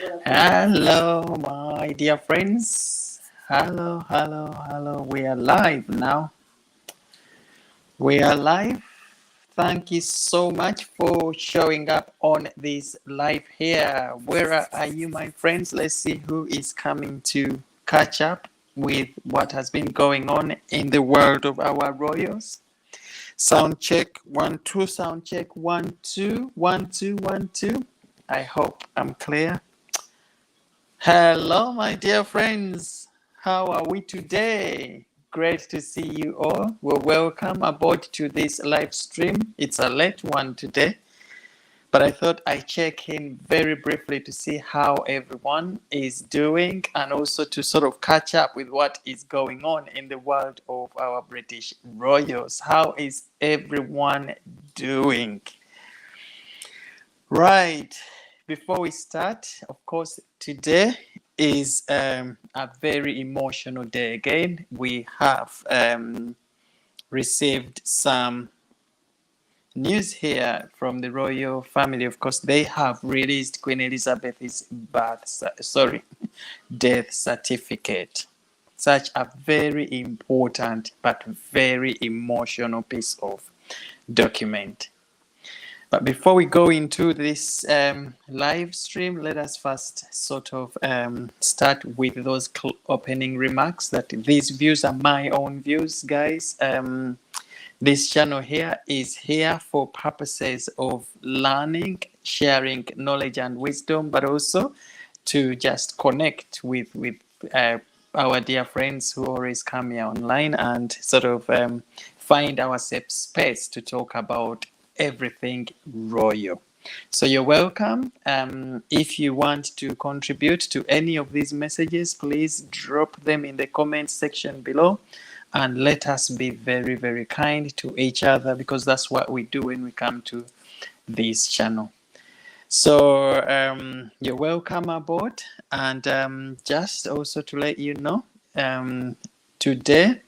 Hello, my dear friends. Hello, hello, hello. We are live now. We are live. Thank you so much for showing up on this live here. Where are you, my friends? Let's see who is coming to catch up with what has been going on in the world of our royals. Sound check 1 2, sound check 1 2, 1 2, 1 2. I hope I'm clear. Hello, my dear friends. How are we today? Great to see you all. Well, welcome aboard to this live stream. It's a late one today, but I thought I'd check in very briefly to see how everyone is doing and also to sort of catch up with what is going on in the world of our British royals. How is everyone doing? Right. Before we start, of course, today is a very emotional day again. We have received some news here from the royal family. Of course, they have released Queen Elizabeth's death certificate. Such a very important but very emotional piece of document. But before we go into this live stream, let us first sort of start with those opening remarks that these views are my own views, guys. This channel here is here for purposes of learning, sharing knowledge and wisdom, but also to just connect with our dear friends who always come here online and sort of find our safe space to talk about everything royal. So you're welcome. If you want to contribute to any of these messages, please drop them in the comment section below and let us be very, very kind to each other, because that's what we do when we come to this channel. So you're welcome aboard. And just also to let you know, today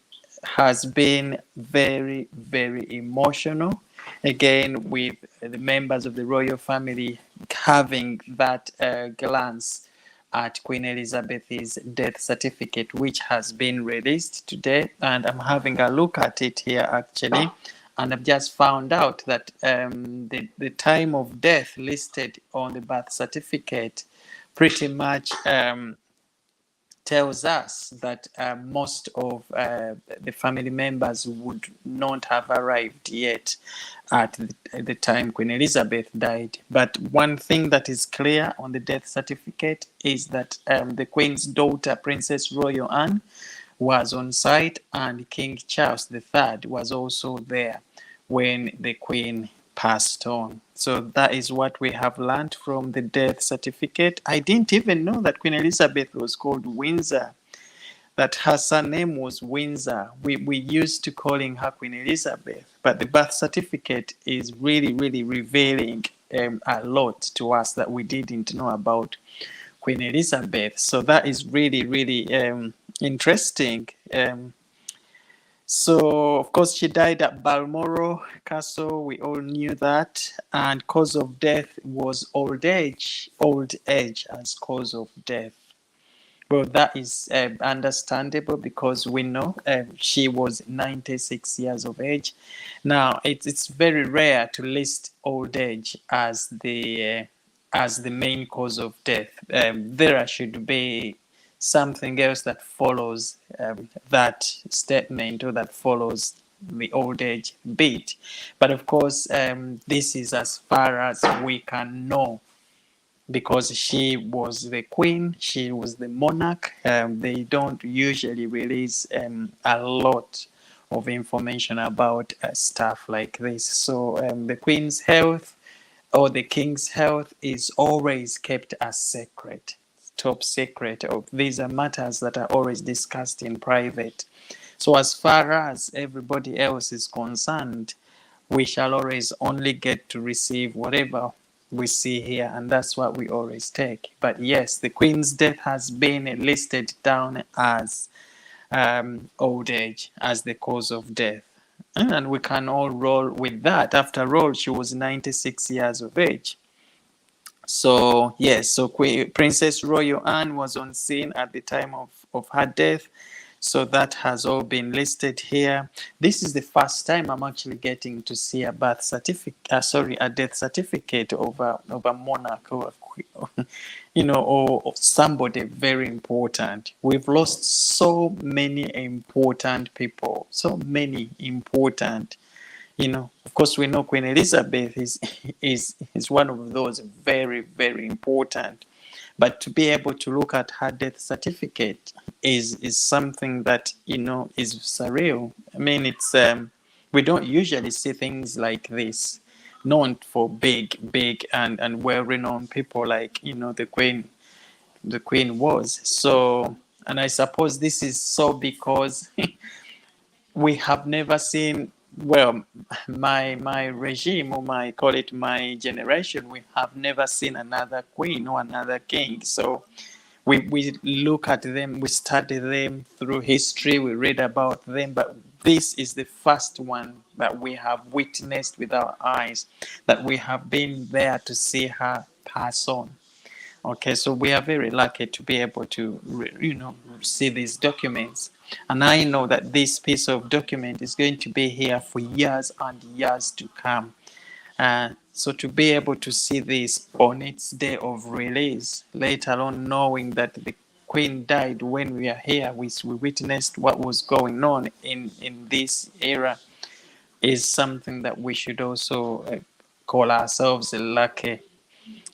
has been very, very emotional. Again, with the members of the royal family having that glance at Queen Elizabeth's death certificate, which has been released today. And I'm having a look at it here, actually. And I've just found out that the time of death listed on the birth certificate pretty much tells us that most of the family members would not have arrived yet at the time Queen Elizabeth died. But one thing that is clear on the death certificate is that the Queen's daughter, Princess Royal Anne, was on site, and King Charles III was also there when the Queen passed on. So that is what we have learned from the death certificate. I didn't even know that Queen Elizabeth was called Windsor, that her surname was Windsor. We used to calling her Queen Elizabeth, but the birth certificate is really, really revealing a lot to us that we didn't know about Queen Elizabeth. So that is really, really interesting. So, of course, she died at Balmoral Castle. We all knew that. And cause of death was old age as cause of death. Well, that is understandable, because we know she was 96 years of age. Now, it's very rare to list old age as the main cause of death. There should be something else that follows that statement, or that follows the old age bit. But of course, this is as far as we can know, because she was the queen, she was the monarch. They don't usually release a lot of information about stuff like this. So the queen's health or the king's health is always kept as secret, top secret. These are matters that are always discussed in private. So as far as everybody else is concerned, we shall always only get to receive whatever we see here, and that's what we always take. But yes, the Queen's death has been listed down as old age as the cause of death, and we can all roll with that. After all, she was 96 years of age. So yes, so Princess Royal Anne was on scene at the time of her death. So that has all been listed here. This is the first time I'm actually getting to see a birth certificate, a death certificate of a monarch or a queen, or somebody very important. We've lost so many important people, so many important. Of course, we know Queen Elizabeth is one of those very, very important. But to be able to look at her death certificate is something that is surreal. I mean, it's we don't usually see things like this, known for big and well-renowned people like the Queen was. So, and I suppose this is so because we have never seen, well, my regime, or my, call it my generation, we have never seen another queen or another king. So we look at them, we study them through history, we read about them, but this is the first one that we have witnessed with our eyes, that we have been there to see her pass on. Okay, so we are very lucky to be able to, see these documents. And I know that this piece of document is going to be here for years and years to come. So to be able to see this on its day of release, let alone knowing that the Queen died when we are here, we witnessed what was going on in this era, is something that we should also call ourselves lucky.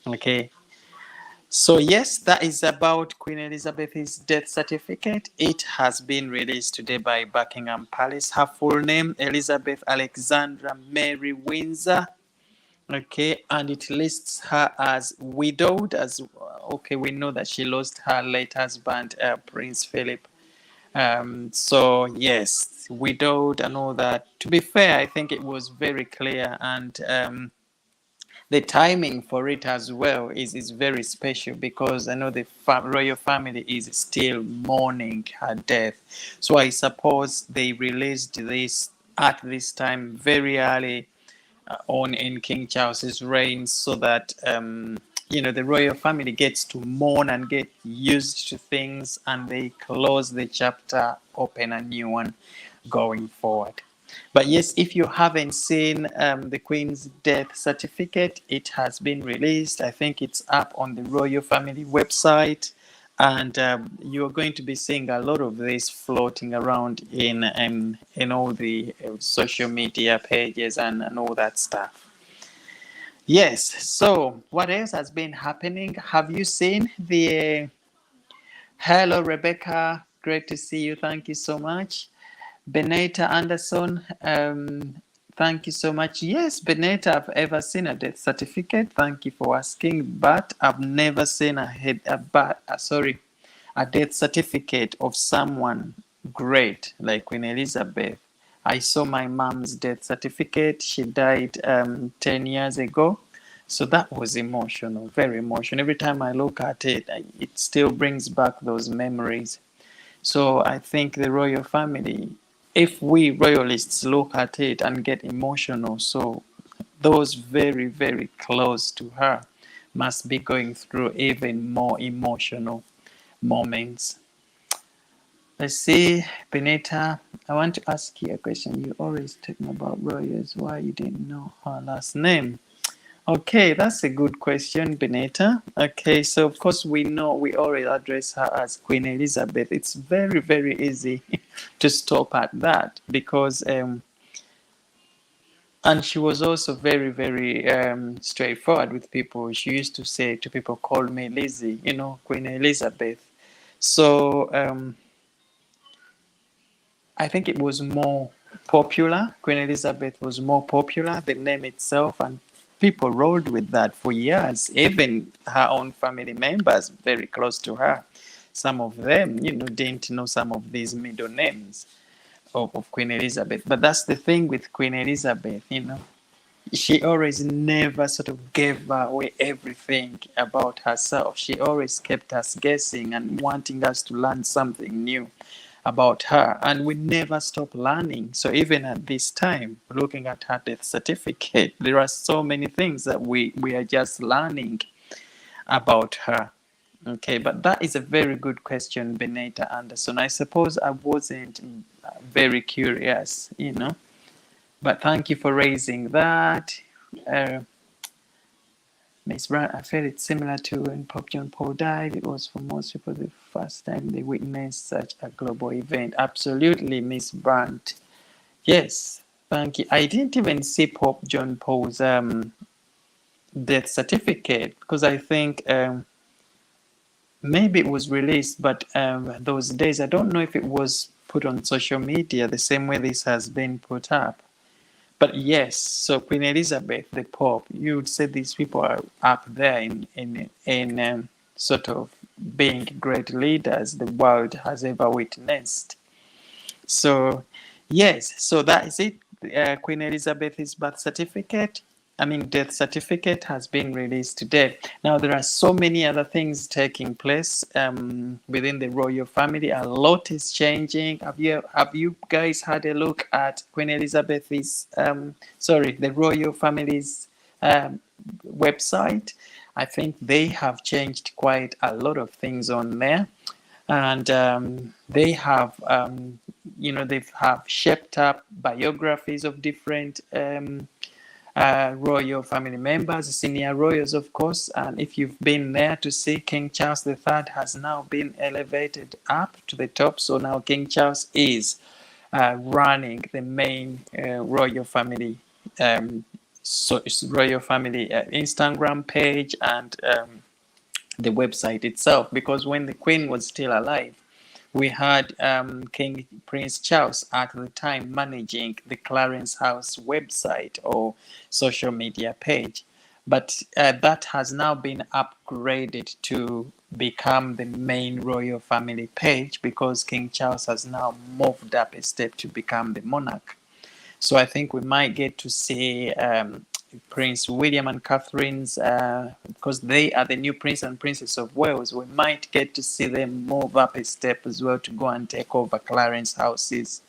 Okay. So yes, that is about Queen Elizabeth's death certificate. It has been released today by Buckingham Palace. Her full name, Elizabeth Alexandra Mary Windsor. Okay, and it lists her as widowed. Okay, we know that she lost her late husband, Prince Philip. So yes, widowed and all that. To be fair, I think it was very clear, and the timing for it as well is very special, because I know the royal family is still mourning her death. So I suppose they released this at this time very early on in King Charles's reign, so that the royal family gets to mourn and get used to things, and they close the chapter, open a new one going forward. But yes, if you haven't seen the Queen's death certificate, it has been released. I think it's up on the royal family website, and you're going to be seeing a lot of this floating around in all the social media pages and all that stuff. Yes. So what else has been happening? Have you seen the? Hello, Rebecca. Great to see you. Thank you so much. Benita Anderson, thank you so much. Yes, Benita, I've ever seen a death certificate. Thank you for asking, but I've never seen a death certificate of someone great like Queen Elizabeth. I saw my mom's death certificate. She died 10 years ago. So that was emotional, very emotional. Every time I look at it, it still brings back those memories. So I think the royal family, if we royalists look at it and get emotional, so those very, very close to her must be going through even more emotional moments. Let's see, Benita, I want to ask you a question. You always talking about royals. Why you didn't know her last name? Okay, that's a good question, Benita. Okay, so of course we know we already address her as Queen Elizabeth. It's very, very easy to stop at that, because and she was also very, very straightforward with people. She used to say to people, call me Lizzie, Queen Elizabeth. So I think it was more popular. Queen Elizabeth was more popular, the name itself, and people rolled with that for years. Even her own family members very close to her, some of them, didn't know some of these middle names of Queen Elizabeth. But that's the thing with Queen Elizabeth, she always never sort of gave away everything about herself. She always kept us guessing and wanting us to learn something new about her, and we never stop learning. So even at this time, looking at her death certificate, there are so many things that we are just learning. about her. Okay, but that is a very good question, Benita Anderson. I suppose I wasn't very curious, but thank you for raising that. Uh, Miss Brown, I felt it's similar to when Pope John Paul died. It was for most people the first time they witnessed such a global event. Absolutely, Miss Brandt. Yes, thank you. I didn't even see Pope John Paul's death certificate because I think maybe it was released, but those days I don't know if it was put on social media the same way this has been put up. But yes, so Queen Elizabeth, the Pope, you would say these people are up there in sort of being great leaders the world has ever witnessed. So yes, so that is it. Queen Elizabeth's birth certificate, death certificate has been released today. Now there are so many other things taking place within the royal family. A lot is changing. Have you guys had a look at Queen Elizabeth's the royal family's website? I think they have changed quite a lot of things on there, and they have shaped up biographies of different royal family members, senior royals, of course. And if you've been there to see, King Charles III has now been elevated up to the top. So now King Charles is running the main royal family Instagram page and the website itself, because when the Queen was still alive, we had King Prince Charles at the time managing the Clarence House website or social media page. But that has now been upgraded to become the main royal family page because King Charles has now moved up a step to become the monarch. So I think we might get to see Prince William and Catherine's, because they are the new Prince and Princess of Wales. We might get to see them move up a step as well to go and take over Clarence House's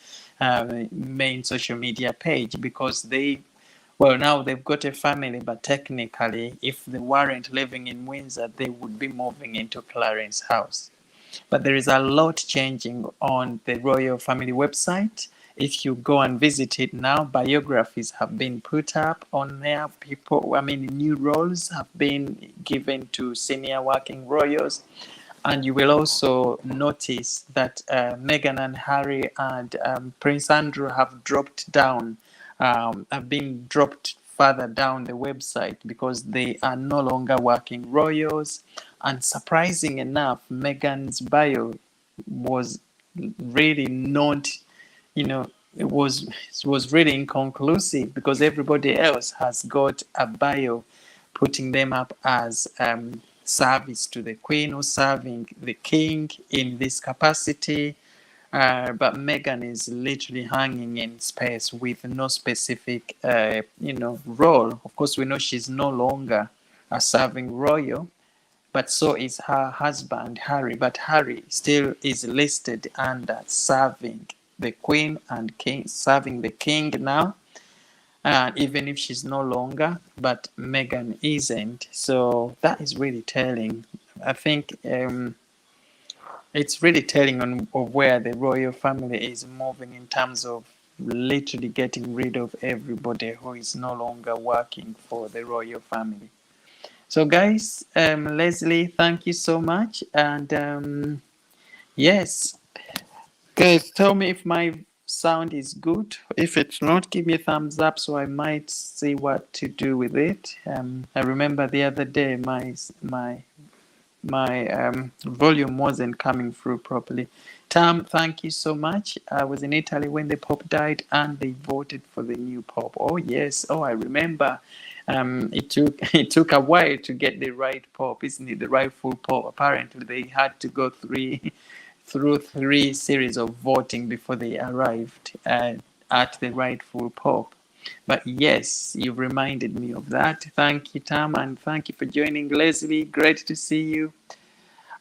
main social media page, because now they've got a family, but technically, if they weren't living in Windsor, they would be moving into Clarence House. But there is a lot changing on the royal family website. If you go and visit it now, biographies have been put up on there. New roles have been given to senior working royals. And you will also notice that Meghan and Harry and Prince Andrew have been dropped further down the website because they are no longer working royals. And surprising enough, Meghan's bio was really not, it was really inconclusive because everybody else has got a bio putting them up as service to the Queen or serving the King in this capacity. But Meghan is literally hanging in space with no specific, role. Of course, we know she's no longer a serving royal, but so is her husband, Harry. But Harry still is listed under serving the Queen and King, serving the King now, even if she's no longer, but Meghan isn't. So that is really telling. I think it's really telling of where the royal family is moving in terms of literally getting rid of everybody who is no longer working for the royal family. So guys, Leslie, thank you so much. And yes, guys, tell me if my sound is good. If it's not, give me a thumbs up so I might see what to do with it. I remember the other day my volume wasn't coming through properly. Tam, thank you so much. I was in Italy when the Pope died and they voted for the new Pope. Oh yes, I remember. It took a while to get the right Pope, isn't it? The rightful Pope. Apparently they had to go through three series of voting before they arrived at the rightful Pope. But yes, you've reminded me of that. Thank you, Tam, and thank you for joining. Leslie, great to see you.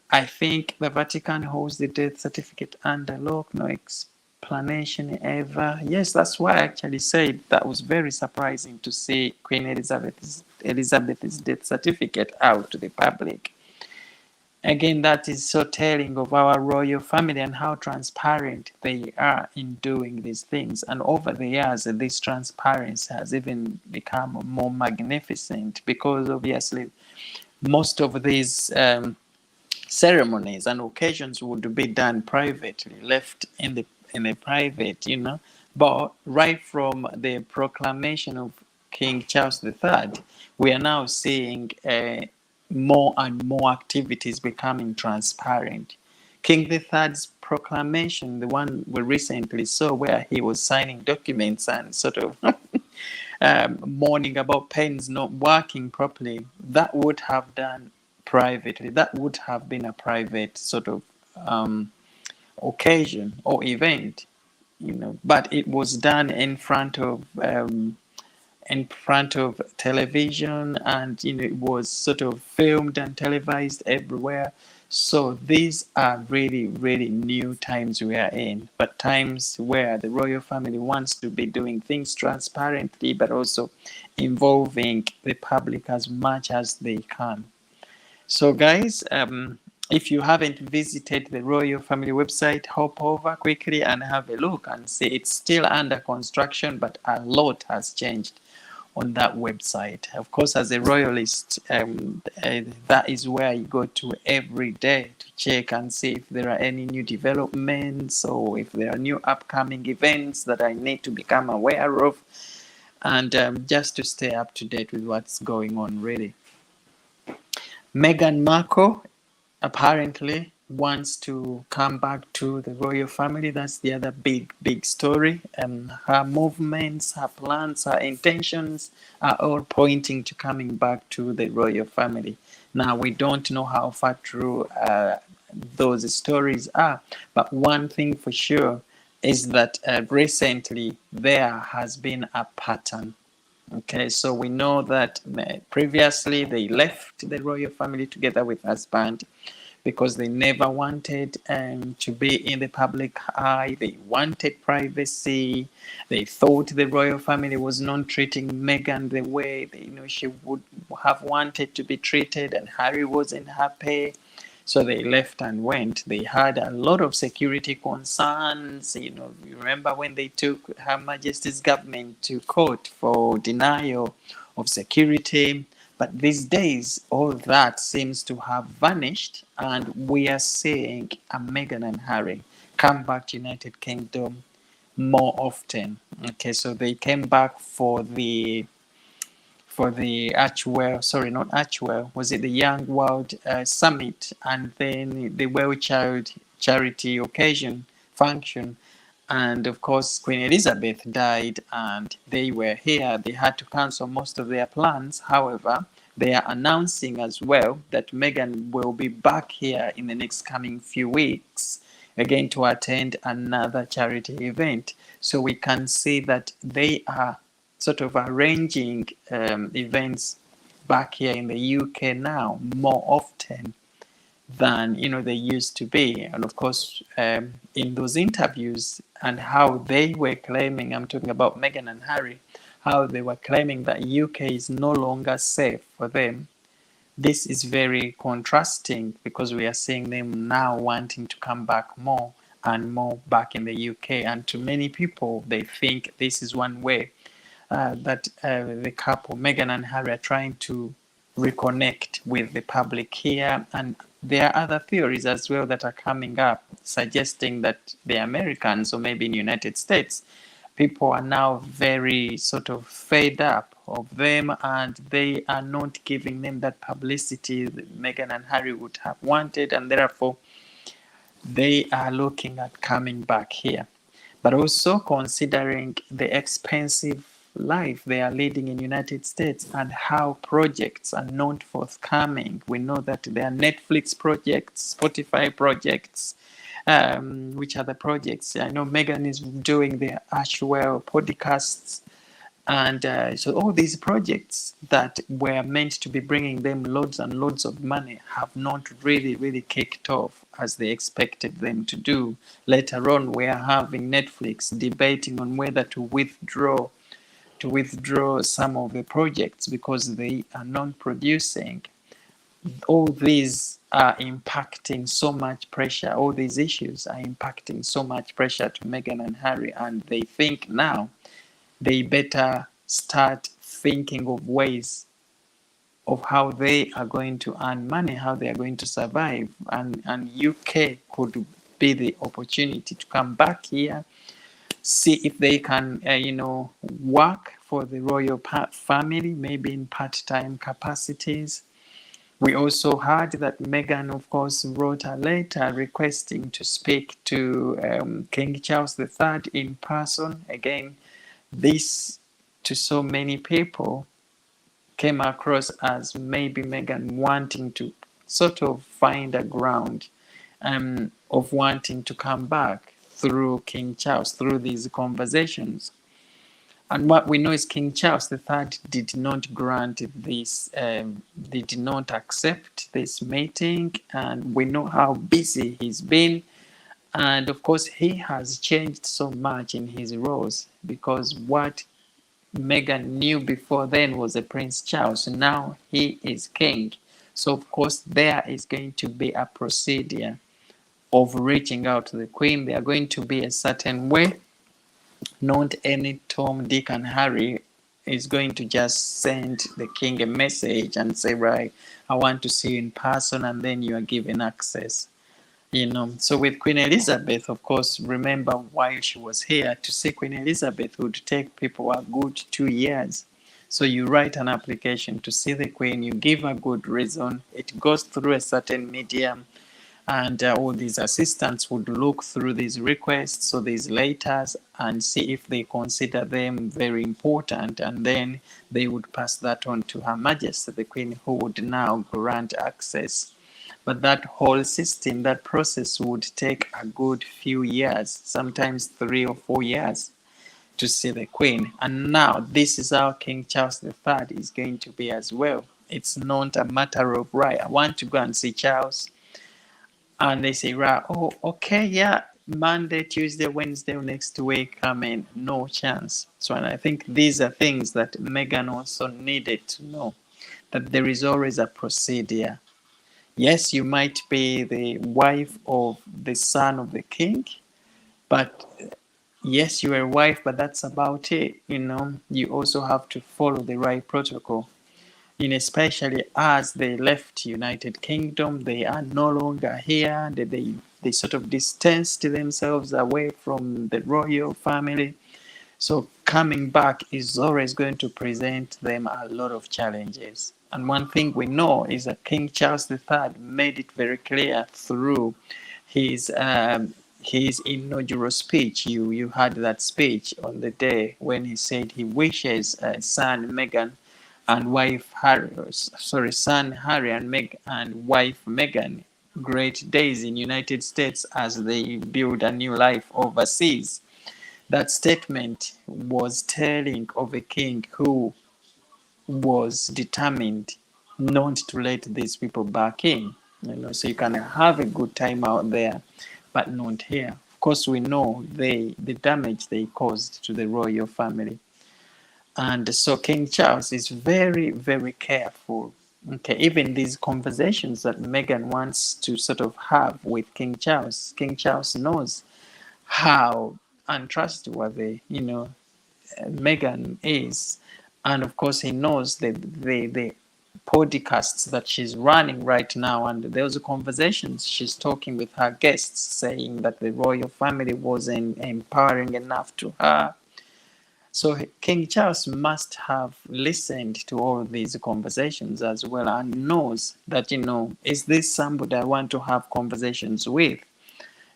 I think the Vatican holds the death certificate under lock, no explanation ever. Yes, that's why I actually said that was very surprising to see Queen Elizabeth's Elizabeth's death certificate out to the public. Again, that is so telling of our royal family and how transparent they are in doing these things. And over the years, this transparency has even become more magnificent because obviously most of these ceremonies and occasions would be done privately, left in the private, But right from the proclamation of King Charles III, we are now seeing more and more activities becoming transparent. King III's proclamation, the one we recently saw, where he was signing documents and sort of mourning about pens not working properly, that would have done privately. That would have been a private sort of occasion or event, But it was done in front of television, and it was sort of filmed and televised everywhere. So these are really, really new times we are in, but times where the royal family wants to be doing things transparently, but also involving the public as much as they can. So guys, if you haven't visited the royal family website, hop over quickly and have a look and see. It's still under construction, but a lot has changed on that website. Of course, as a royalist, that is where you go to every day to check and see if there are any new developments or if there are new upcoming events that I need to become aware of, and just to stay up to date with what's going on, really. Meghan Markle apparently wants to come back to the royal family. That's the other big story. Her movements, her plans, her intentions are all pointing to coming back to the royal family. Now, we don't know how far true those stories are, but one thing for sure is that recently there has been a pattern. Okay, so we know that previously they left the royal family together with husband because they never wanted to be in the public eye. They wanted privacy. They thought the royal family was not treating Meghan the way she would have wanted to be treated, and Harry wasn't happy. So they left and went. They had a lot of security concerns. You remember when they took Her Majesty's government to court for denial of security. But these days, all that seems to have vanished, and we are seeing a Meghan and Harry come back to United Kingdom more often. Okay, so they came back for the Archwell, sorry, not Archwell, was it the Young World Summit, and then the Well Child charity occasion function. And of course, Queen Elizabeth died and they were here. They had to cancel most of their plans. However, they are announcing as well that Meghan will be back here in the next coming few weeks again to attend another charity event. So we can see that they are sort of arranging events back here in the UK now more often than they used to be. And of course, in those interviews and how they were claiming, I'm talking about Meghan and Harry, how they were claiming that UK is no longer safe for them. This is very contrasting because we are seeing them now wanting to come back more and more back in the UK. And to many people, they think this is one way that the couple, Meghan and Harry, are trying to reconnect with the public here. And there are other theories as well that are coming up, suggesting that the Americans, or maybe in the United States, people are now very sort of fed up of them, and they are not giving them that publicity that Meghan and Harry would have wanted, and therefore they are looking at coming back here. But also considering the expensive life they are leading in the United States and how projects are not forthcoming. We know that there are Netflix projects, Spotify projects, which are the projects. I know Meghan is doing the Ashwell podcasts, and so all these projects that were meant to be bringing them loads and loads of money have not really kicked off as they expected them to do. Later on, we are having Netflix debating on whether to withdraw to withdraw some of the projects because they are non-producing. All these are impacting so much pressure. All these issues are impacting so much pressure to Meghan and Harry, and they think now they better start thinking of ways of how they are going to earn money, how they are going to survive, and UK could be the opportunity to come back here, see if they can, work for the royal family, maybe in part-time capacities. We also heard that Meghan, of course, wrote a letter requesting to speak to King Charles III in person. Again, this to so many people came across as maybe Meghan wanting to sort of find a ground of wanting to come back through King Charles, through these conversations. And what we know is King Charles III did not grant this, they did not accept this meeting, and we know how busy he's been. And of course, he has changed so much in his roles, because what Meghan knew before then was a Prince Charles. Now he is king. So of course, there is going to be a procedure of reaching out to the Queen. There are going to be a certain way. Not any Tom, Dick, and Harry is going to just send the king a message and say, right, I want to see you in person, and then you are given access. So with Queen Elizabeth, of course, remember while she was here, to see Queen Elizabeth would take people a good 2 years. So you write an application to see the Queen, you give a good reason, it goes through a certain medium, and all these assistants would look through these requests or these letters and see if they consider them very important, and then they would pass that on to Her Majesty the Queen, who would now grant access. But that whole system, that process would take a good few years, sometimes 3 or 4 years to see the Queen. And now this is how King Charles III is going to be as well. It's not a matter of, right, I want to go and see Charles. And they say, right, oh, okay, yeah, Monday, Tuesday, Wednesday next week, come in. No chance. So, and I think these are things that Meghan also needed to know, that there is always a procedure. Yes, you might be the wife of the son of the king, but yes, you are a wife, but that's about it. You also have to follow the right protocol. Especially as they left United Kingdom, they are no longer here. They sort of distanced themselves away from the royal family. So coming back is always going to present them a lot of challenges. And one thing we know is that King Charles III made it very clear through his inaugural speech. You heard that speech on the day when he said he wishes son Meghan and wife Harry, son Harry and wife Meghan great days in United States as they build a new life overseas. That statement was telling of a king who was determined not to let these people back in. So you can have a good time out there, but not here. Of course, we know the damage they caused to the royal family. And so King Charles is very, very careful. Okay, even these conversations that Meghan wants to sort of have with King Charles knows how untrustworthy, Meghan is. And of course, he knows the podcasts that she's running right now. And those conversations, she's talking with her guests, saying that the royal family wasn't empowering enough to her. So King Charles must have listened to all these conversations as well, and knows that, is this somebody I want to have conversations with?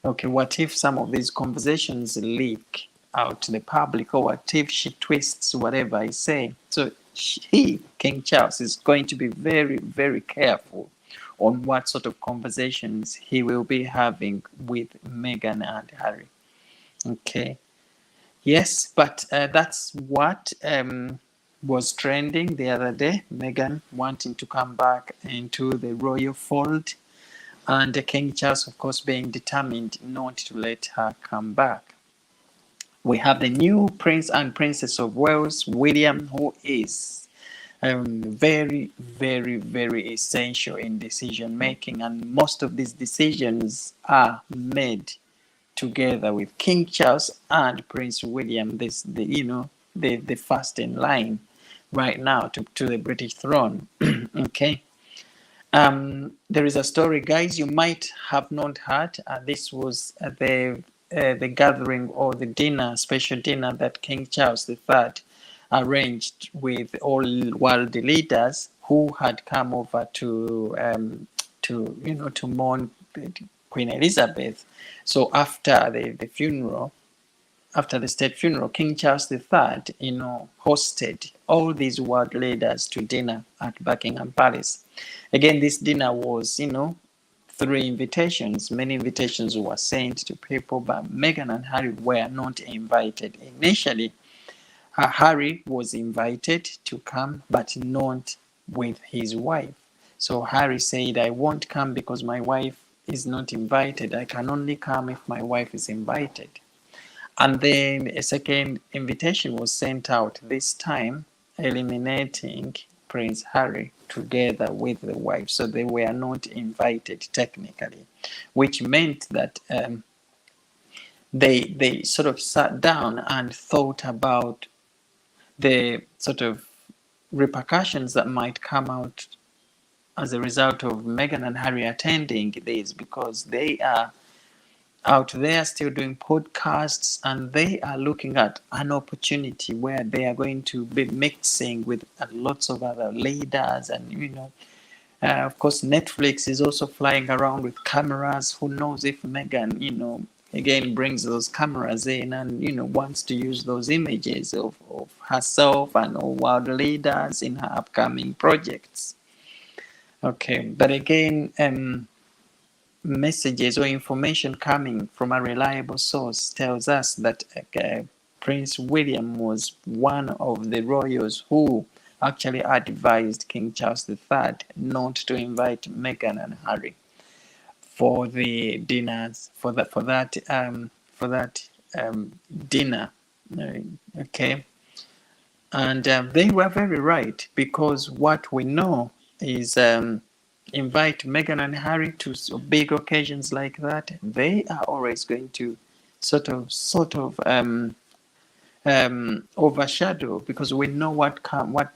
Okay, what if some of these conversations leak out to the public, or what if she twists whatever I say? So King Charles, is going to be very, very careful on what sort of conversations he will be having with Meghan and Harry. Okay. Yes, but that's what was trending the other day. Meghan wanting to come back into the royal fold, and King Charles, of course, being determined not to let her come back. We have the new Prince and Princess of Wales, William, who is very, very, very essential in decision making, and most of these decisions are made together with King Charles and Prince William. The first in line right now to the British throne. Okay. There is a story, guys, you might have not heard. This was the gathering or the dinner, special dinner that King Charles III arranged with all world leaders who had come over to mourn Queen Elizabeth. So after the funeral, after the state funeral, King Charles III, hosted all these world leaders to dinner at Buckingham Palace. Again, this dinner was, through invitations. Many invitations were sent to people, but Meghan and Harry were not invited. Initially, Harry was invited to come, but not with his wife. So Harry said, I won't come because my wife is not invited. I can only come if my wife is invited. And then a second invitation was sent out, this time eliminating Prince Harry together with the wife. So they were not invited technically, which meant that they sort of sat down and thought about the sort of repercussions that might come out as a result of Meghan and Harry attending this, because they are out there still doing podcasts, and they are looking at an opportunity where they are going to be mixing with lots of other leaders. And of course Netflix is also flying around with cameras. Who knows if Meghan again brings those cameras in and wants to use those images of herself and all world leaders in her upcoming projects. Okay, but again, messages or information coming from a reliable source tells us that Prince William was one of the royals who actually advised King Charles III not to invite Meghan and Harry for the dinners, for that dinner. Okay, and they were very right, because what we know is invite Meghan and Harry to big occasions like that, they are always going to sort of overshadow, because we know what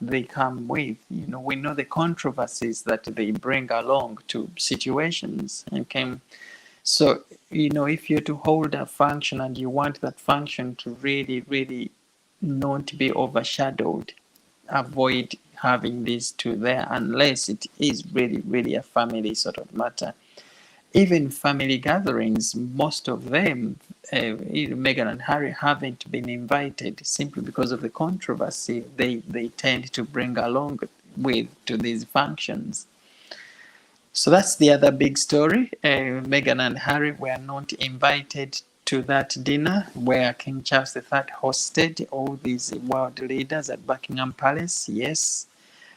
they come with. We know the controversies that they bring along to situations. Okay, so if you're to hold a function and you want that function to really, really not be overshadowed, avoid having these two there unless it is really, really a family sort of matter. Even family gatherings, most of them, Meghan and Harry haven't been invited simply because of the controversy they tend to bring along with to these functions. So that's the other big story. Meghan and Harry were not invited to that dinner where King Charles III hosted all these world leaders at Buckingham Palace. Yes,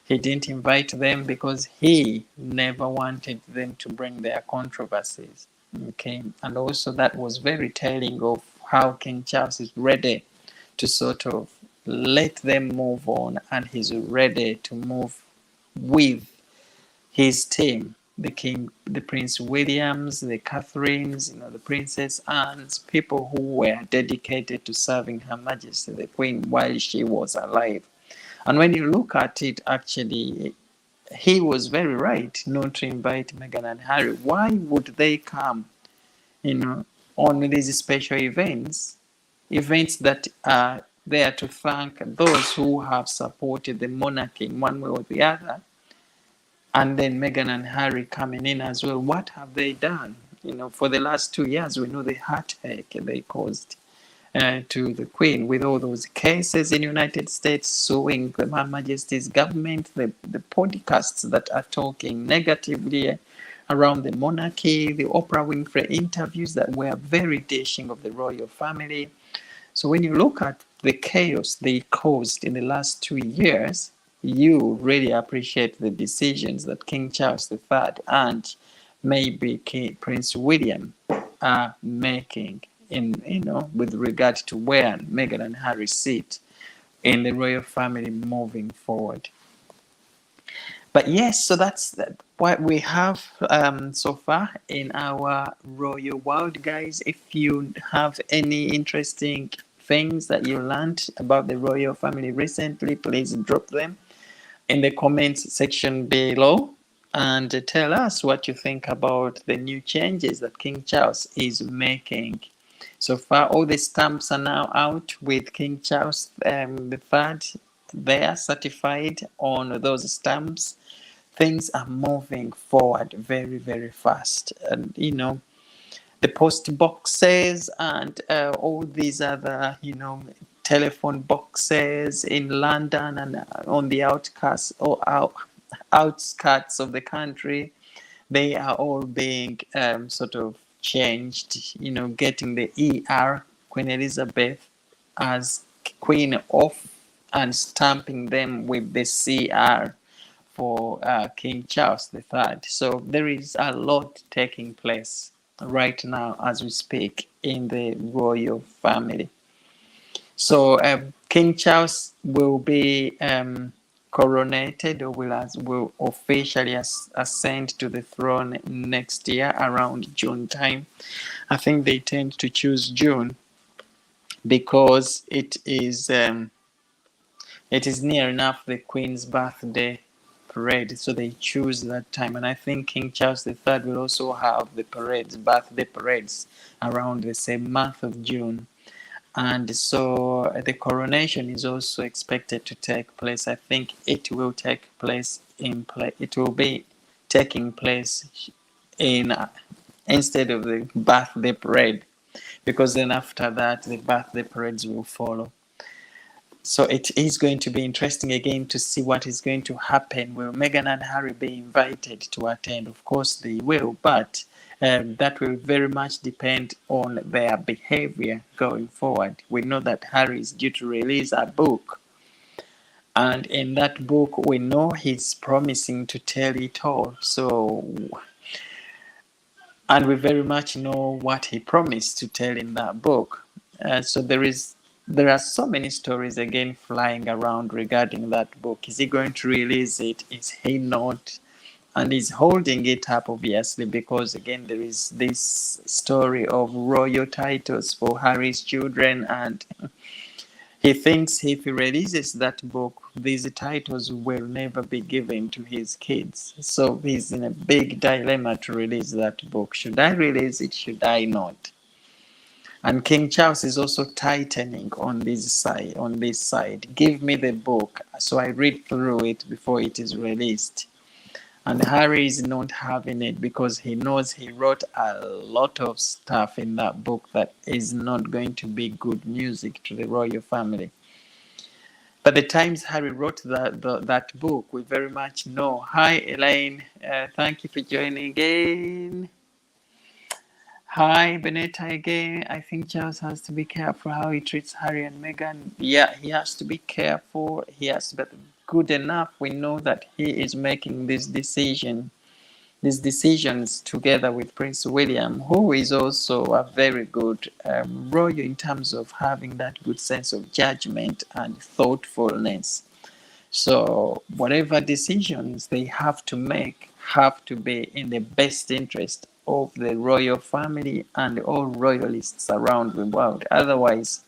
he didn't invite them because he never wanted them to bring their controversies. Okay, and also that was very telling of how King Charles is ready to sort of let them move on, and he's ready to move with his team, the Prince Williams, the Catherines, the Princess Anne's, people who were dedicated to serving Her Majesty the Queen while she was alive. And when you look at it, actually, he was very right not to invite Meghan and Harry. Why would they come, on these special events that are there to thank those who have supported the monarchy in one way or the other? And then Meghan and Harry coming in as well. What have they done? For the last 2 years, we know the heartache they caused to the Queen with all those cases in the United States suing the Her Majesty's government, the podcasts that are talking negatively around the monarchy, the Oprah Winfrey interviews that were very dishing of the royal family. So when you look at the chaos they caused in the last 2 years, you really appreciate the decisions that King Charles III and maybe Prince William are making. with regard to where Meghan and Harry sit in the royal family moving forward. But yes, so that's what we have so far in our royal world, guys. If you have any interesting things that you learned about the royal family recently, please drop them in the comments section below and tell us what you think about the new changes that King Charles is making. So far, all the stamps are now out with King Charles the Third. They are certified on those stamps. Things are moving forward very, very fast. And, the post boxes and all these other, telephone boxes in London and on the outskirts of the country, they are all being sort of changed, getting the ER, Queen Elizabeth, as Queen off and stamping them with the CR for King Charles III. So there is a lot taking place right now as we speak in the royal family. So King Charles will be coronated, or will officially ascend to the throne next year around June time. I think they tend to choose June because it is near enough the Queen's birthday parade, so they choose that time. And I think King Charles III will also have the birthday parades, around the same month of June. And so the coronation is also expected to take place. I think it will take place it will be taking place in instead of the birthday parade, because then after that the birthday parades will follow. So it is going to be interesting again to see what is going to happen. Will Meghan and Harry be invited to attend? Of course they will, but that will very much depend on their behavior going forward. We know that Harry is due to release a book, and in that book we know he's promising to tell it all. And we very much know what he promised to tell in that book. So there are so many stories again flying around regarding that book. Is he going to release it? Is he not? And he's holding it up, obviously, because again there is this story of royal titles for Harry's children, and he thinks if he releases that book, these titles will never be given to his kids. So he's in a big dilemma to release that book. Should I release it? Should I not? And King Charles is also tightening on this side. Give me the book so I read through it before it is released. And Harry is not having it because he knows he wrote a lot of stuff in that book that is not going to be good music to the royal family. But the times Harry wrote that book, we very much know. Hi, Elaine. Thank you for joining again. Hi, Benetta again. I think Charles has to be careful how he treats Harry and Meghan. Yeah, he has to be careful. He has to be good enough. We know that he is making these decisions together with Prince William, who is also a very good royal in terms of having that good sense of judgment and thoughtfulness. So whatever decisions they have to make have to be in the best interest of the royal family and all royalists around the world. Otherwise,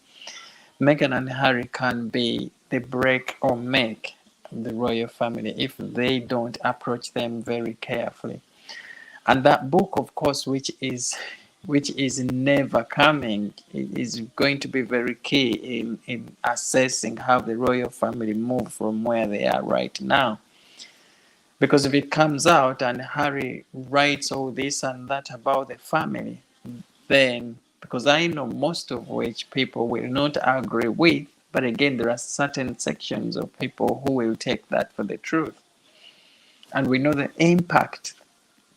Meghan and Harry can be the break or make of the royal family if they don't approach them very carefully. And that book, of course, which is never coming, is going to be very key in assessing how the royal family move from where they are right now. Because if it comes out and Harry writes all this and that about the family, then, because I know most of which people will not agree with, but again, there are certain sections of people who will take that for the truth. And we know the impact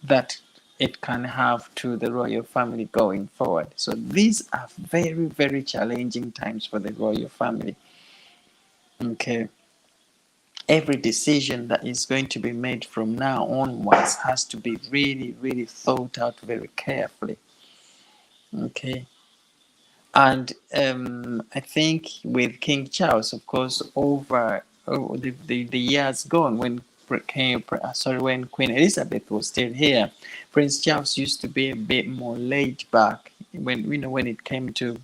that it can have to the royal family going forward. So these are very, very challenging times for the royal family. Okay. Every decision that is going to be made from now onwards has to be really, really thought out very carefully. Okay. And I think with King Charles, of course, over the years gone, when when Queen Elizabeth was still here, Prince Charles used to be a bit more laid back when when it came to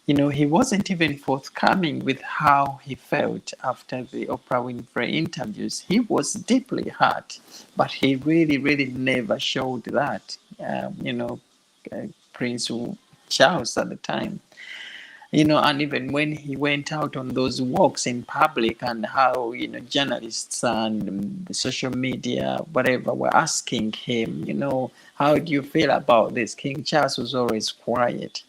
he wasn't even forthcoming with how he felt after the Oprah Winfrey interviews. He was deeply hurt, but he really, really never showed that. Prince Charles at the time. And even when he went out on those walks in public, and how journalists and the social media, whatever, were asking him, how do you feel about this? King Charles was always quiet.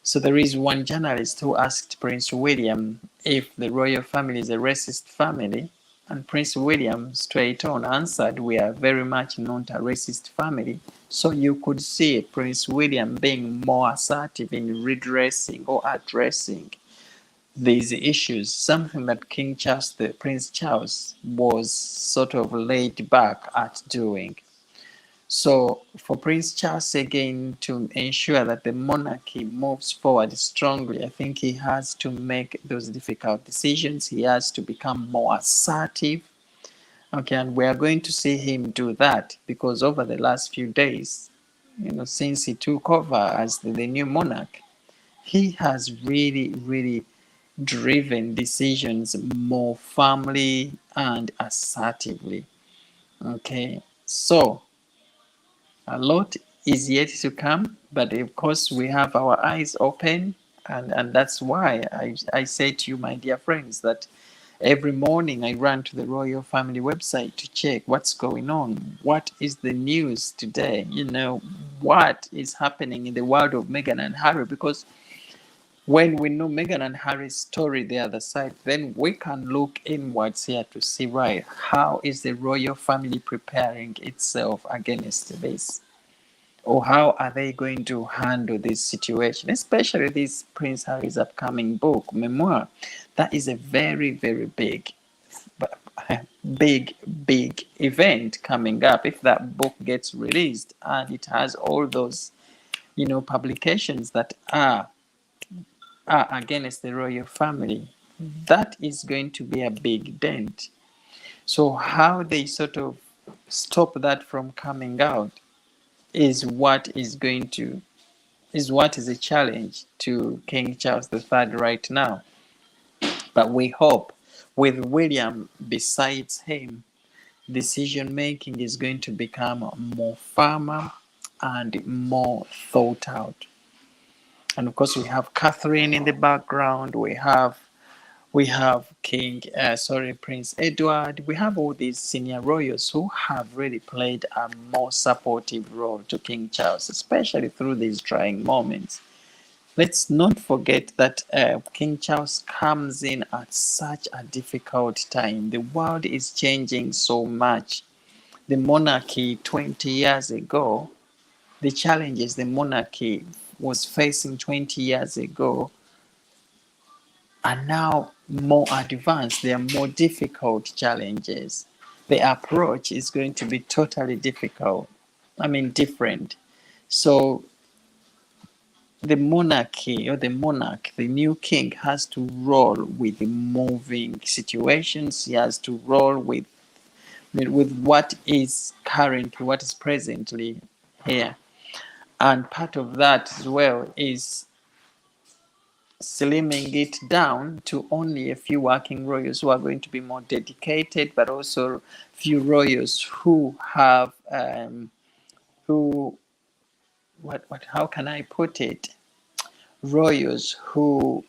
So there is one journalist who asked Prince William if the royal family is a racist family, and Prince William straight on answered, "We are very much not a racist family." So you could see Prince William being more assertive in redressing or addressing these issues, something that Prince Charles, was sort of laid back at doing. So for Prince Charles again to ensure that the monarchy moves forward strongly, I think he has to make those difficult decisions. He has to become more assertive. Okay, and we are going to see him do that because over the last few days, since he took over as the new monarch, he has really, really driven decisions more firmly and assertively. Okay, so a lot is yet to come, but of course we have our eyes open, and that's why I say to you, my dear friends, that every morning I run to the royal family website to check what's going on, what is the news today, what is happening in the world of Meghan and Harry, because when we know Meghan and Harry's story, the other side, then we can look inwards here to see, right, how is the royal family preparing itself against this? Or how are they going to handle this situation, especially this Prince Harry's upcoming book, memoir? That is a very, very big, big event coming up if that book gets released and it has all those, publications that are against the royal family. That is going to be a big dent. So how they sort of stop that from coming out is what is a challenge to King Charles III right now. But we hope with William besides him, decision making is going to become more firmer and more thought out. And of course, we have Catherine in the background. We have Prince Edward. We have all these senior royals who have really played a more supportive role to King Charles, especially through these trying moments. Let's not forget that King Charles comes in at such a difficult time. The world is changing so much. The monarchy 20 years ago, the challenges the monarchy was facing 20 years ago are now more advanced. They are more difficult challenges. The approach is going to be totally different. So the monarchy or the monarch, the new king, has to roll with the moving situations. He has to roll with what is currently, what is presently here. And part of that as well is slimming it down to only a few working royals who are going to be more dedicated, but also few royals who have who what how can I put it? Royals who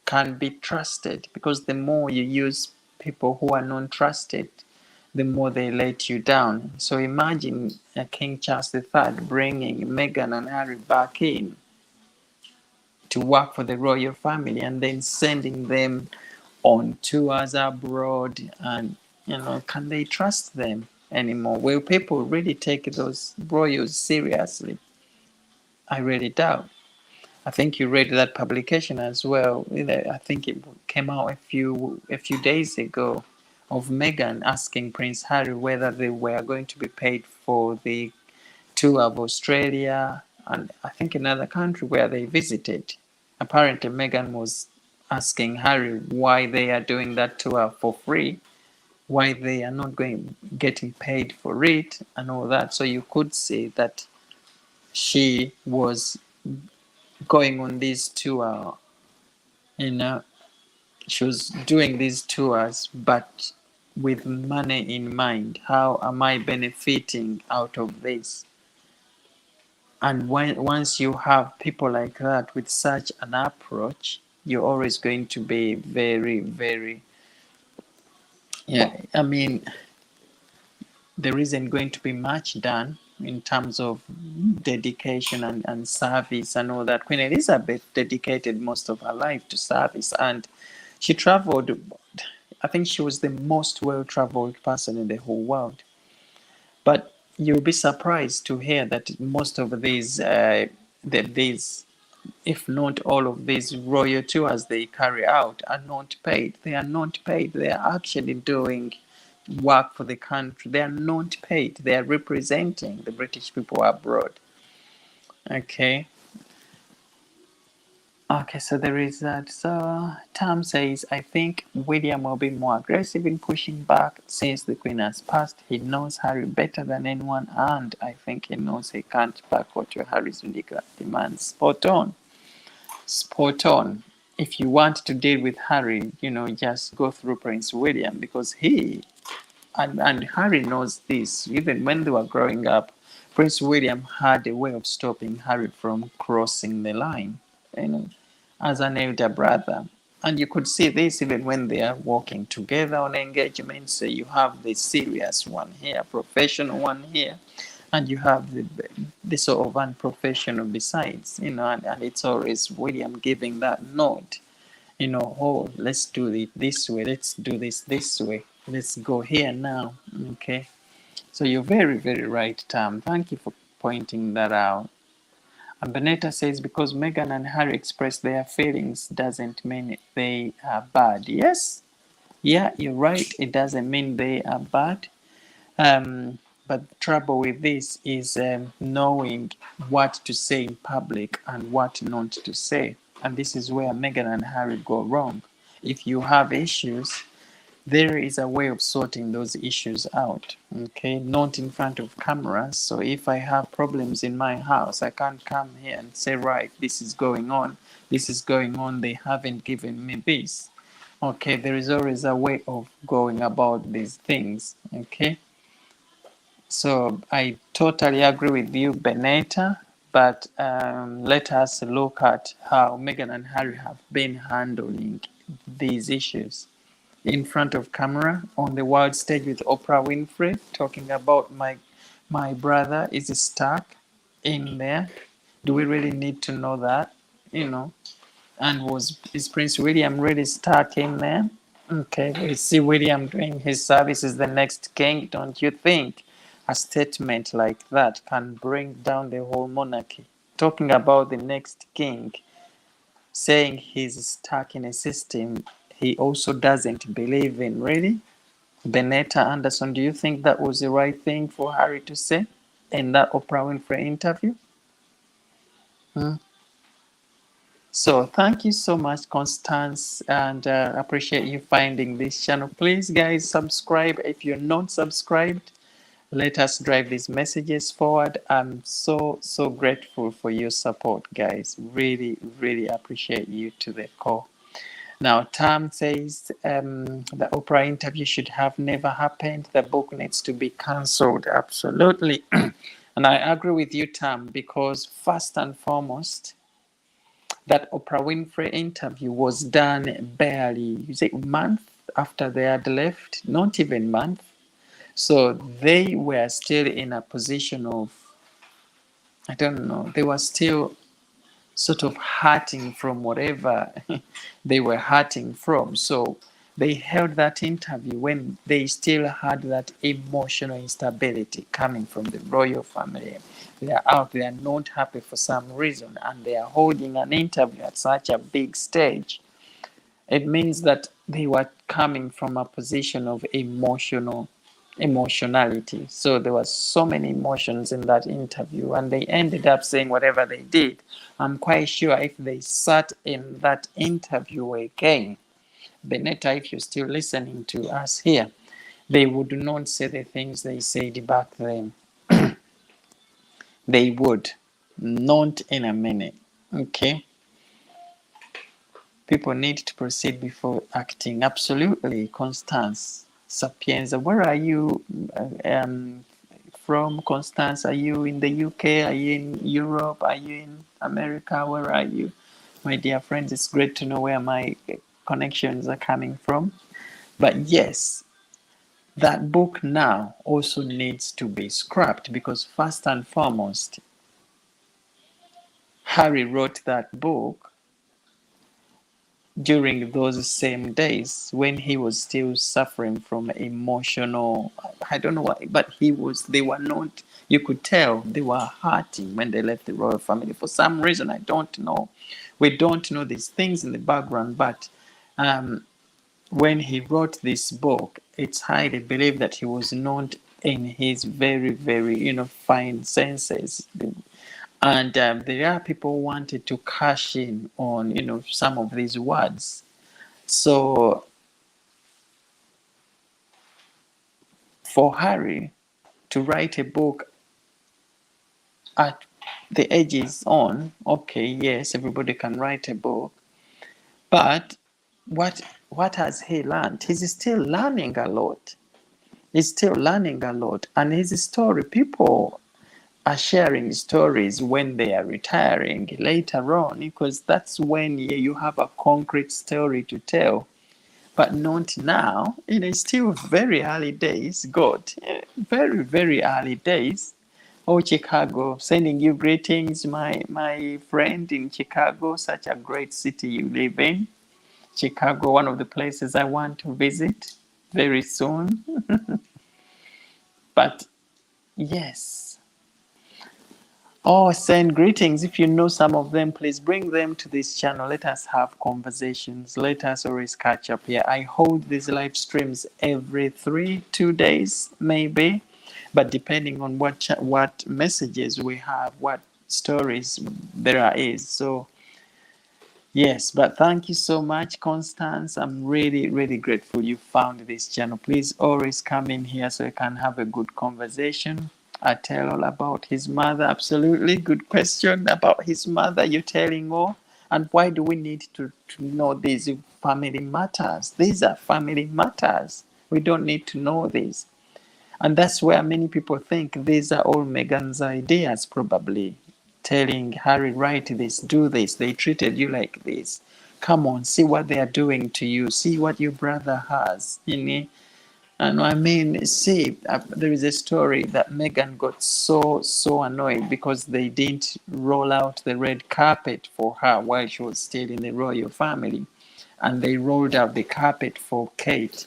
can be trusted, because the more you use people who are non-trusted, the more they let you down. So imagine King Charles III bringing Meghan and Harry back in to work for the royal family and then sending them on tours abroad, and can they trust them anymore? Will people really take those royals seriously? I really doubt. I think you read that publication as well. I think it came out a few days ago, of Meghan asking Prince Harry whether they were going to be paid for the tour of Australia and I think another country where they visited. Apparently, Meghan was asking Harry why they are doing that tour for free, why they are not getting paid for it, and all that. So you could see that she was going on this tour, you know, she was doing these tours, but with money in mind. How am I benefiting out of this? And once you have people like that with such an approach, you're always going to be very, very, yeah, I mean, there isn't going to be much done in terms of dedication and service and all that. Queen Elizabeth dedicated most of her life to service, and she traveled. I think she was the most well-traveled person in the whole world. But you'll be surprised to hear that most of these, if not all of these royal tours they carry out are not paid. They are not paid. They are actually doing work for the country. They are not paid. They are representing the British people abroad. Okay. Okay, so there is that. So Tom says, I think William will be more aggressive in pushing back since the Queen has passed. He knows Harry better than anyone, and I think he knows he can't back out to Harry's ridiculous demands. Spot on. Spot on. If you want to deal with Harry, just go through Prince William, because he and Harry knows this. Even when they were growing up, Prince William had a way of stopping Harry from crossing the line, you know, as an elder brother. And you could see this even when they are walking together on engagements. So you have the serious one here, professional one here, and you have the sort of unprofessional besides, and it's always William giving that nod, oh, let's do it this way, let's do this way, let's go here now. Okay, so you're very, very right, Tam. Thank you for pointing that out. And Benetta says, because Meghan and Harry express their feelings doesn't mean they are bad. Yes, yeah, you're right, it doesn't mean they are bad. But the trouble with this is knowing what to say in public and what not to say. And this is where Meghan and Harry go wrong. If you have issues, there is a way of sorting those issues out, okay? Not in front of cameras. So if I have problems in my house, I can't come here and say, right, this is going on, they haven't given me this. Okay, there is always a way of going about these things, okay? So I totally agree with you, Benetta, but let us look at how Meghan and Harry have been handling these issues in front of camera on the world stage with Oprah Winfrey talking about my brother is stuck in there. Do we really need to know that? And is Prince William really stuck in there? Okay, we see William doing his service as the next king. Don't you think a statement like that can bring down the whole monarchy? Talking about the next king, saying he's stuck in a system he also doesn't believe in, really? Benetta Anderson, do you think that was the right thing for Harry to say in that Oprah Winfrey interview? So thank you so much, Constance, and appreciate you finding this channel. Please, guys, subscribe. If you're not subscribed, let us drive these messages forward. I'm so, so grateful for your support, guys. Really, really appreciate you to the core. Now, Tam says the Oprah interview should have never happened. The book needs to be cancelled. Absolutely. And I agree with you, Tam, because first and foremost, that Oprah Winfrey interview was done barely, you say, a month after they had left, not even month. So they were still in a position of, I don't know, they were still sort of hurting from whatever they were hurting from. So they held that interview when they still had that emotional instability coming from the royal family. They are out, they are not happy for some reason, and they are holding an interview at such a big stage. It means that they were coming from a position of emotional emotionality. So there was so many emotions in that interview, and they ended up saying whatever they did. I'm quite sure if they sat in that interview again, Benetta, if you're still listening to us here, they would not say the things they said back then. They would. Not in a minute. Okay? People need to proceed before acting. Absolutely, Constance Sapienza. Where are you from, Constance? Are you in the UK? Are you in Europe? Are you in America? Where are you? My dear friends, it's great to know where my connections are coming from. But yes, that book now also needs to be scrapped because, first and foremost, Harry wrote that book during those same days when he was still suffering from emotional, I don't know what, but they were not, you could tell they were hurting when they left the royal family for some reason. I don't know. We don't know these things in the background, but when he wrote this book, it's highly believed that he was not in his very, very, fine senses. And there are people who wanted to cash in on, some of these words. So for Harry to write a book at the age he's on, okay, yes, everybody can write a book, but what has he learned? He's still learning a lot. He's still learning a lot, and his story, people are sharing stories when they are retiring later on, because that's when you have a concrete story to tell. But not now. It's still very early days. God, very, very early days. Oh, Chicago, sending you greetings, my friend in Chicago. Such a great city you live in. Chicago, one of the places I want to visit very soon. But yes. Oh, send greetings. If you know some of them, please bring them to this channel. Let us have conversations. Let us always catch up here. I hold these live streams every 2 days, maybe, but depending on what messages we have, what stories there is. So yes, but thank you so much, Constance. I'm really, really grateful you found this channel. Please always come in here so we can have a good conversation. I tell all about his mother. Absolutely. Good question about his mother. You're telling all. And why do we need to know these family matters? These are family matters. We don't need to know this. And that's where many people think these are all Meghan's ideas, probably. Telling Harry, write this, do this. They treated you like this. Come on, see what they are doing to you. See what your brother has. And I mean, see, there is a story that Meghan got so annoyed because they didn't roll out the red carpet for her while she was still in the royal family. And they rolled out the carpet for Kate.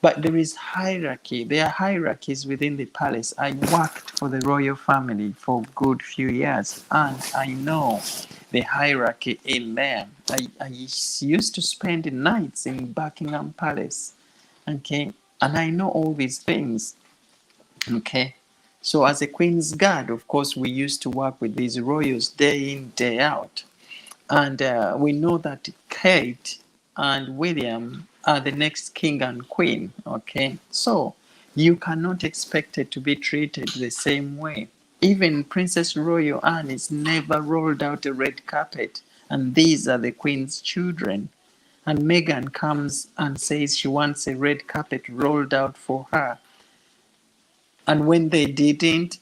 But there is hierarchy. There are hierarchies within the palace. I worked for the royal family for a good few years, and I know the hierarchy in there. I used to spend nights in Buckingham Palace, okay, and I know all these things, okay. So as a Queen's Guard, of course, we used to work with these royals day in, day out. And we know that Kate and William are the next king and queen, okay? So you cannot expect it to be treated the same way. Even Princess Royal Anne is never rolled out a red carpet, and these are the queen's children. And Meghan comes and says she wants a red carpet rolled out for her. And when they didn't,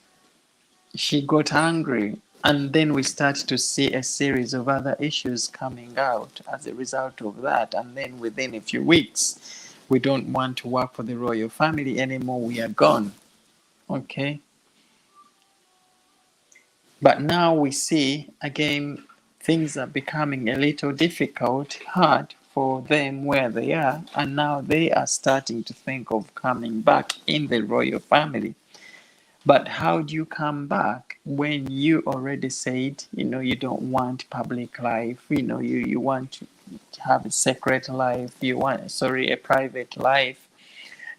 she got angry, and then we start to see a series of other issues coming out as a result of that. And then within a few weeks, we don't want to work for the royal family anymore. We are gone. Okay. But now we see again things are becoming a little difficult, hard for them where they are, and now they are starting to think of coming back in the royal family. But how do you come back when you already said, you don't want public life, you want to have a secret life, a private life.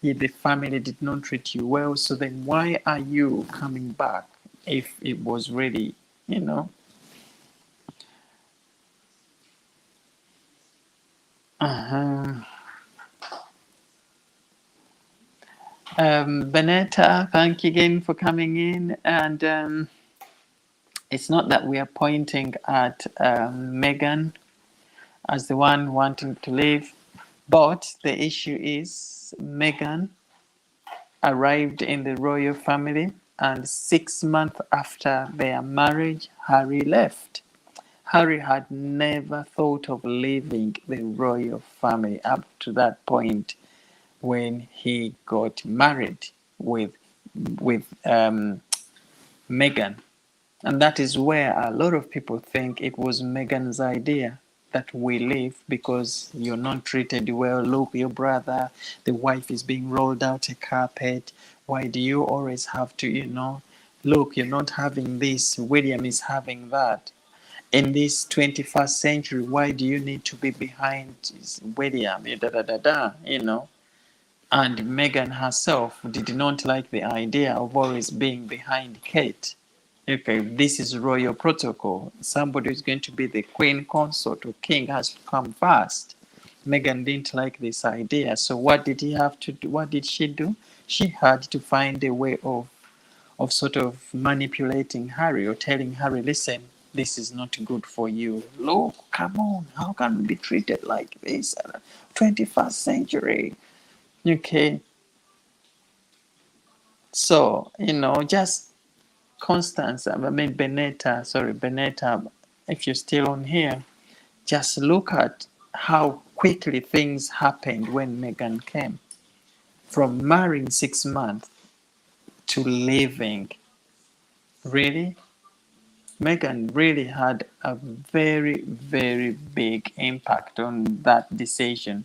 the family did not treat you well. So then why are you coming back if it was really, you know? Uh-huh. Benetta, thank you again for coming in. And it's not that we are pointing at Meghan as the one wanting to leave, but the issue is Meghan arrived in the royal family, and 6 months after their marriage, Harry left. Harry had never thought of leaving the royal family up to that point when he got married with Meghan. And that is where a lot of people think it was Meghan's idea that we leave because you're not treated well. Look, your brother, the wife is being rolled out a carpet. Why do you always have to, look, you're not having this, William is having that. In this 21st century, why do you need to be behind William? Da, da, da, da. And Meghan herself did not like the idea of always being behind Kate. Okay, this is royal protocol. Somebody who's going to be the queen consort or king has to come first. Meghan didn't like this idea. So what did he have to do? What did she do? She had to find a way of sort of manipulating Harry or telling Harry, listen, this is not good for you. Look, come on, how can we be treated like this? 21st century. Okay. So, just Constance, Benetta, if you're still on here, just look at how quickly things happened when Meghan came. From marrying 6 months to leaving. Really? Meghan really had a very, very big impact on that decision.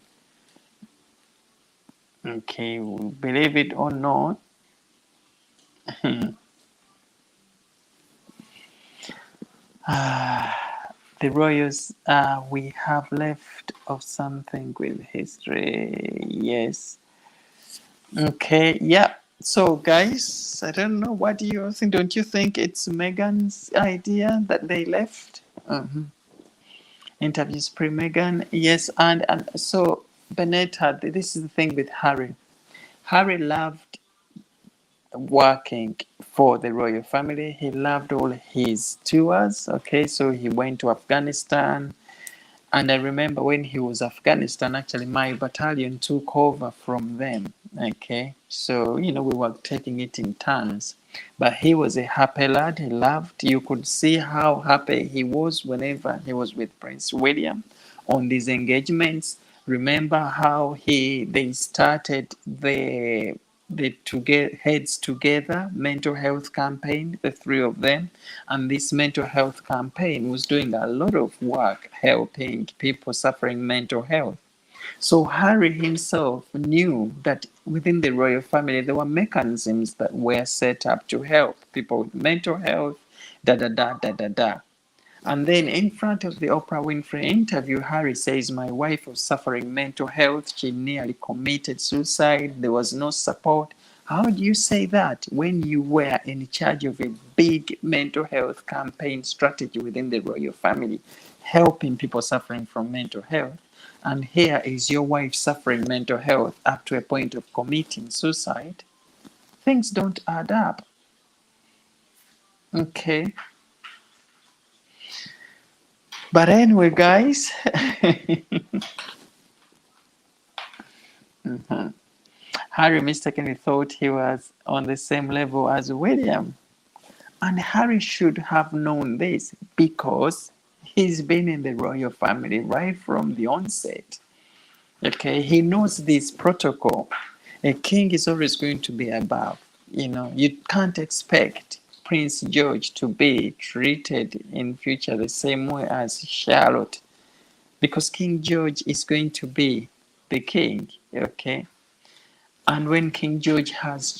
Okay, believe it or not, the royals, we have left of something with history. Yes. Okay, yeah. So, guys, I don't know. What do you think? Don't you think it's Meghan's idea that they left? Interviews pre Meghan. Yes, and so Benetta, this is the thing with Harry. Harry loved working for the royal family. He loved all his tours. Okay, so he went to Afghanistan. And I remember when he was Afghanistan, actually, my battalion took over from them. Okay, so we were taking it in turns. But he was a happy lad. He loved. You could see how happy he was whenever he was with Prince William on these engagements. Remember how they started the heads together mental health campaign, the three of them, and this mental health campaign was doing a lot of work helping people suffering mental health. So Harry himself knew that within the royal family there were mechanisms that were set up to help people with mental health, da da da da da da. And then in front of the Oprah Winfrey interview, Harry says, my wife was suffering mental health. She nearly committed suicide. There was no support. How do you say that when you were in charge of a big mental health campaign strategy within the royal family, helping people suffering from mental health? And here is your wife suffering mental health up to a point of committing suicide. Things don't add up. Okay. But anyway, guys, Harry mistakenly thought he was on the same level as William. And Harry should have known this because he's been in the royal family right from the onset. Okay, he knows this protocol. A king is always going to be above. You can't expect Prince George to be treated in future the same way as Charlotte because King George is going to be the king. Okay. And when when George has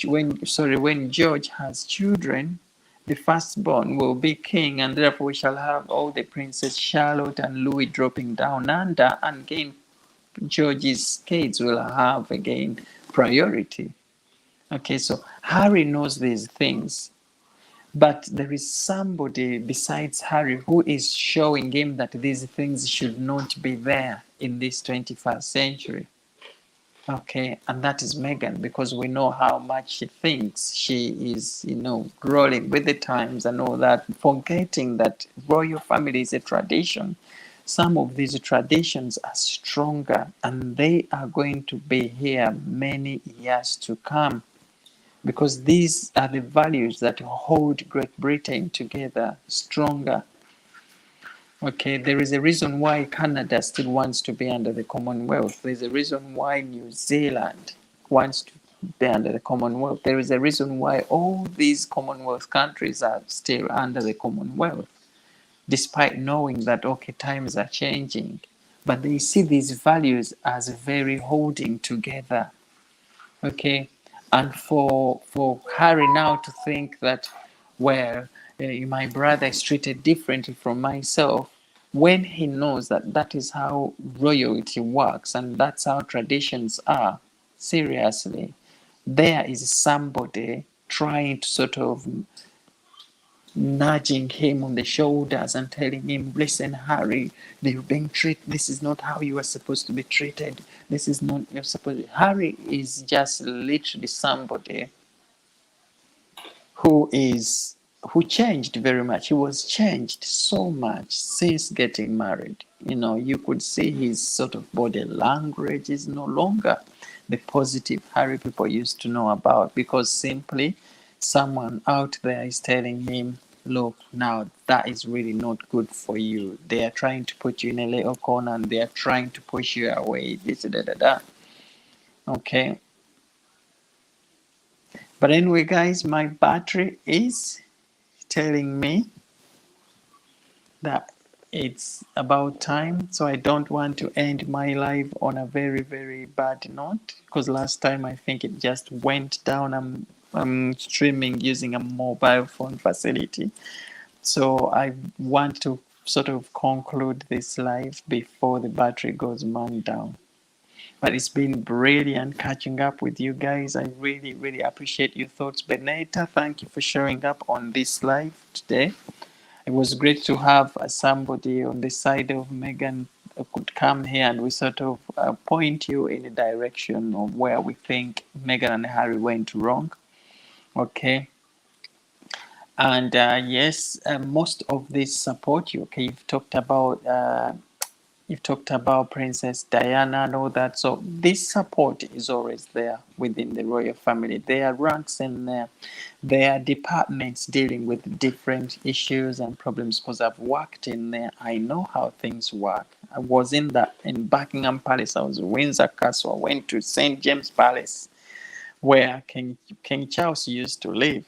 children, the firstborn will be king, and therefore we shall have all the Princess Charlotte and Louis dropping down under, and again George's kids will have again priority. Okay, so Harry knows these things, but there is somebody besides Harry who is showing him that these things should not be there in this 21st century. Okay, and that is Meghan, because we know how much she thinks she is, rolling with the times and all that, forgetting that royal family is a tradition. Some of these traditions are stronger and they are going to be here many years to come, because these are the values that hold Great Britain together stronger. Okay, there is a reason why Canada still wants to be under the Commonwealth. There's a reason why New Zealand wants to be under the Commonwealth. There is a reason why all these Commonwealth countries are still under the Commonwealth, despite knowing that, okay, times are changing. But they see these values as very holding together. Okay, and for Harry now to think that, well, my brother is treated differently from myself, when he knows that that is how royalty works and that's how traditions are, seriously, there is somebody trying to sort of nudging him on the shoulders and telling him, listen, Harry, you're being treated, this is not how you are supposed to be treated. This is not, you're supposed to. Harry is just literally somebody who changed very much. He was changed so much since getting married. You could see his sort of body language is no longer the positive Harry people used to know about, because simply someone out there is telling him, look, now that is really not good for you. They are trying to put you in a little corner and they are trying to push you away. This, da, da, da. Okay. But anyway, guys, my battery is telling me that it's about time, so I don't want to end my live on a very, very bad note, because last time I think it just went down. I'm streaming using a mobile phone facility, so I want to sort of conclude this live before the battery goes man down. But it's been brilliant catching up with you guys. I really, really appreciate your thoughts. Benita, thank you for showing up on this live today. It was great to have somebody on the side of Meghan who could come here and we sort of point you in a direction of where we think Meghan and Harry went wrong. Okay. And yes, most of this support you've talked about Princess Diana and all that. So this support is always there within the royal family. There are ranks and there are departments dealing with different issues and problems, because I've worked in there. I know how things work. I was in Buckingham Palace. I was in Windsor Castle. I went to St. James Palace, where King Charles used to live.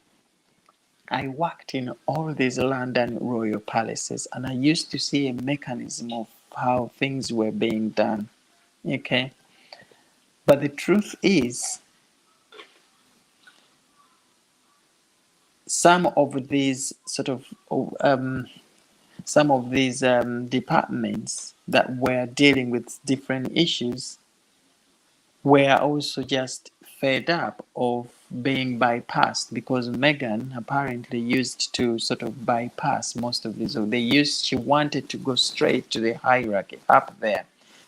I worked in all these London royal palaces, and I used to see a mechanism of how things were being done. Okay. But the truth is, some of these departments that were dealing with different issues were also just fed up of being bypassed, because Meghan apparently used to sort of bypass most of these. She wanted to go straight to the hierarchy up there,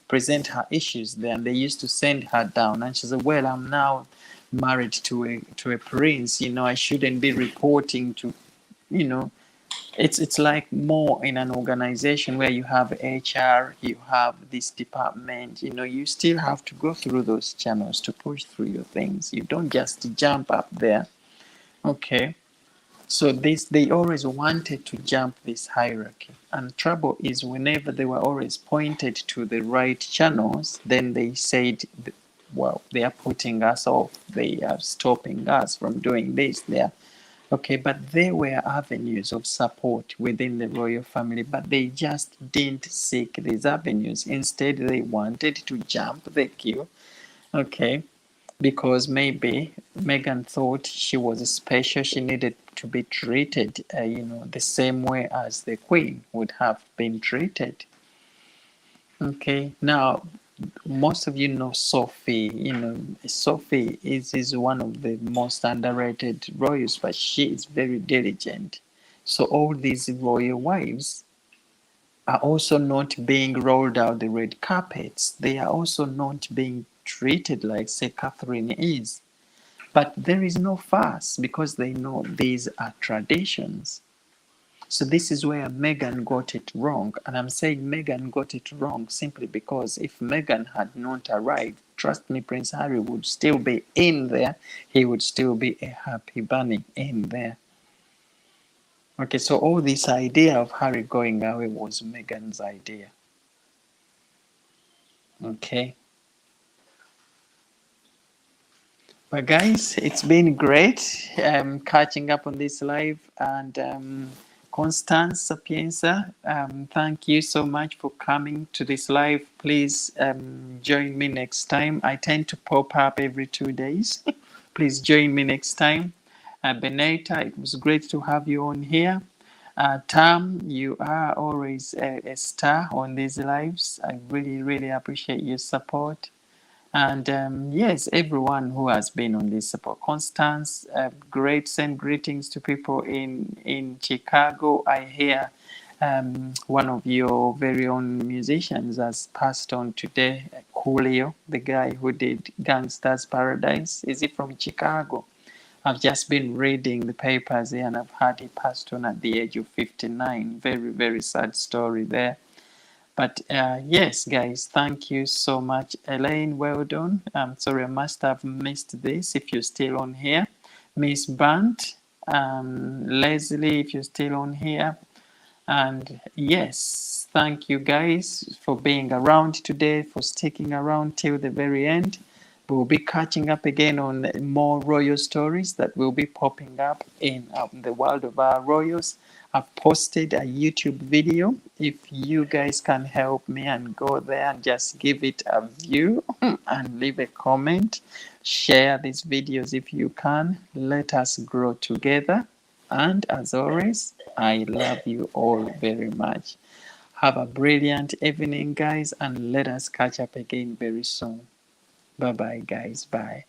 present her issues there, and they used to send her down. And she said, well, I'm now married to a prince, I shouldn't be reporting to, it's like more in an organization where you have HR, you have this department, you still have to go through those channels to push through your things. You don't just jump up there. Okay. So they always wanted to jump this hierarchy. And trouble is, whenever they were always pointed to the right channels, then they said, well, they are putting us off. They are stopping us from doing this. Okay, but there were avenues of support within the royal family, but they just didn't seek these avenues. Instead, they wanted to jump the queue, okay, because maybe Meghan thought she was special. She needed to be treated, the same way as the Queen would have been treated. Okay, now most of you know Sophie. Sophie is one of the most underrated royals, but she is very diligent. So all these royal wives are also not being rolled out the red carpets. They are also not being treated like, say, Catherine is. But there is no fuss because they know these are traditions. So this is where Meghan got it wrong. And I'm saying Meghan got it wrong simply because if Meghan had not arrived, trust me, Prince Harry would still be in there. He would still be a happy bunny in there. Okay, so all this idea of Harry going away was Meghan's idea. Okay. But guys, it's been great catching up on this live. And Constance Sapienza, thank you so much for coming to this live. Please join me next time. I tend to pop up every 2 days. Please join me next time. Benita, it was great to have you on here. Tam, you are always a star on these lives. I really, really appreciate your support. And yes, everyone who has been on this support. Constance, great, send greetings to people in Chicago. I hear one of your very own musicians has passed on today, Coolio, the guy who did Gangsta's Paradise. Is he from Chicago? I've just been reading the papers here and I've heard he passed on at the age of 59. Very, very sad story there. But yes, guys, thank you so much. Elaine, well done. I'm sorry, I must have missed this if you're still on here. Miss Bunt, Leslie, if you're still on here. And yes, thank you guys for being around today, for sticking around till the very end. We'll be catching up again on more royal stories that will be popping up in the world of our royals. I've posted a YouTube video. If you guys can help me and go there and just give it a view and leave a comment, share these videos if you can. Let us grow together. And as always, I love you all very much. Have a brilliant evening, guys, and let us catch up again very soon. Bye bye, guys. Bye.